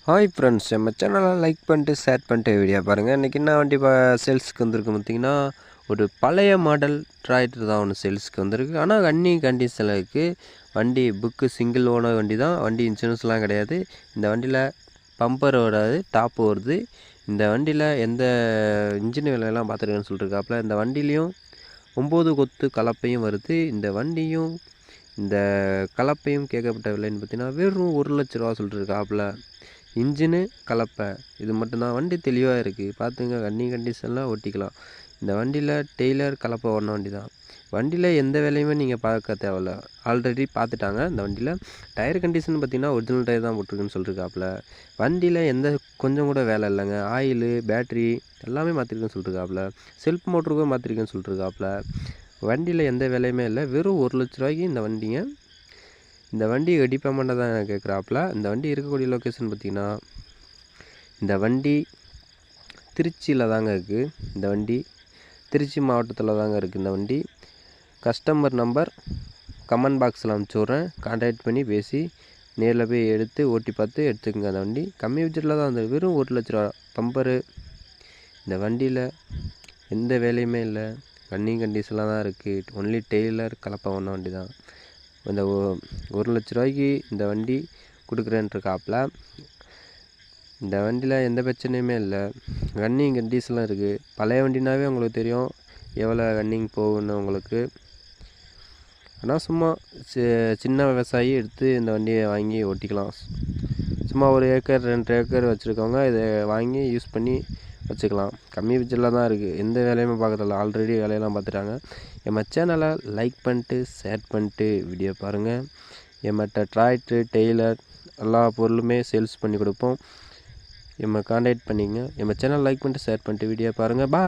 Hi friends, நம்ம சேனலை like பண்ணிட்டு ஷேர் பண்ணிட்டு வீடியோ பாருங்கள். இன்றைக்கி என்ன வண்டி சேல்ஸுக்கு வந்திருக்கு பார்த்திங்கன்னா, ஒரு பழைய மாடல் டிராக்டர் தான் ஒன்று சேல்ஸுக்கு வந்திருக்கு. ஆனால் ரன்னிங் கண்டிஷனில் இருக்குது. வண்டி புக்கு சிங்கிள் ஓனர் வண்டி தான். வண்டி இன்சூரன்ஸ்லாம் கிடையாது. இந்த வண்டியில் பம்பர் வராது, டாப்பு வருது. இந்த வண்டியில் எந்த இன்ஜின் விலையெல்லாம் பார்த்துருக்கேன்னு சொல்லியிருக்காப்புல. இந்த வண்டிலையும் 9 கொத்து கலப்பையும் வருது. இந்த வண்டியும் இந்த கலப்பையும் கேட்கப்பட்ட விலைன்னு பார்த்தீங்கன்னா வெறும் 1,00,000 சொல்லியிருக்காப்புல. இன்ஜினு கலப்பை இது மட்டும்தான். வண்டி தெளிவாக இருக்குது, பார்த்துங்க. ரன்னிங் கண்டிஷன்லாம் ஓட்டிக்கலாம். இந்த வண்டியில் டெய்லர் கலப்பை ஓடின வண்டி தான். வண்டியில் எந்த வேலையுமே நீங்கள் பார்க்க தேவையில்ல, ஆல்ரெடி பார்த்துட்டாங்க. இந்த வண்டியில் டயர் கண்டிஷன் பார்த்திங்கன்னா ஒரிஜினல் டயர் தான் போட்டிருக்குன்னு சொல்லியிருக்காப்புல. வண்டியில் எந்த கொஞ்சம் கூட வேலை இல்லைங்க. ஆயிலு, பேட்ரி எல்லாமே மாற்றிருக்குன்னு சொல்லியிருக்காப்புல. செல்ஃப் மோட்டருக்கும் மாற்றிருக்குன்னு சொல்லியிருக்காப்புல. வண்டியில் எந்த வேலையுமே இல்லை. வெறும் 1,00,000 இந்த வண்டிங்க. இந்த வண்டி ரெடி பேமெண்ட்டாக தான் கேட்குறாப்புல. இந்த வண்டி இருக்கக்கூடிய லொக்கேஷன் பார்த்திங்கன்னா, இந்த வண்டி திருச்சியில் தாங்க இருக்குது. இந்த வண்டி திருச்சி மாவட்டத்தில் தாங்க இருக்குது. இந்த வண்டி கஸ்டமர் நம்பர் கமெண்ட் பாக்ஸில் அனுப்பிச்சி விட்றேன். கான்டாக்ட் பண்ணி பேசி நேரில் போய் எடுத்து ஓட்டி பார்த்து எடுத்துக்கோங்க. அந்த வண்டி கம்மி பட்ஜெட்டில் தான் வந்து வெறும் 1,00,000 பம்பரு. இந்த வண்டியில் எந்த வேலையுமே இல்லை, ரன்னிங் கண்டிஷனில் தான் இருக்குது. ஒன்லி டெய்லர் கலப்பை ஒன்ற வண்டி தான். இந்த 1,00,000 இந்த வண்டி கொடுக்குறேன்ருக்காப்புல. இந்த வண்டியில் எந்த பிரச்சனையுமே இல்லை, ரன்னிங் கண்டிஷன்லாம் இருக்குது. பழைய வண்டினாவே உங்களுக்கு தெரியும் எவ்வளோ ரன்னிங் போகுன்னு உங்களுக்கு. ஆனால் சும்மா சின்ன விவசாயி எடுத்து இந்த வண்டியை வாங்கி ஓட்டிக்கலாம். சும்மா 1 ஏக்கர் 2 ஏக்கர் வச்சுருக்கவங்க இதை வாங்கி யூஸ் பண்ணி வச்சுக்கலாம். கம்மி பட்ஜெட்டில் தான் இருக்குது. எந்த வேலையுமே பார்க்கறதில்ல, ஆல்ரெடி வேலையெல்லாம் பார்த்துட்டாங்க. நம்ம சேனலை லைக் பண்ணிட்டு ஷேர் பண்ணிட்டு வீடியோ பாருங்கள். எம்மட்ட டிராக்டரு, டெய்லர் எல்லா பொருளுமே சேல்ஸ் பண்ணி கொடுப்போம். கான்டாக்ட் பண்ணிங்க. நம்ம சேனல் லைக் பண்ணிட்டு ஷேர் பண்ணிட்டு வீடியோ பாருங்கள்.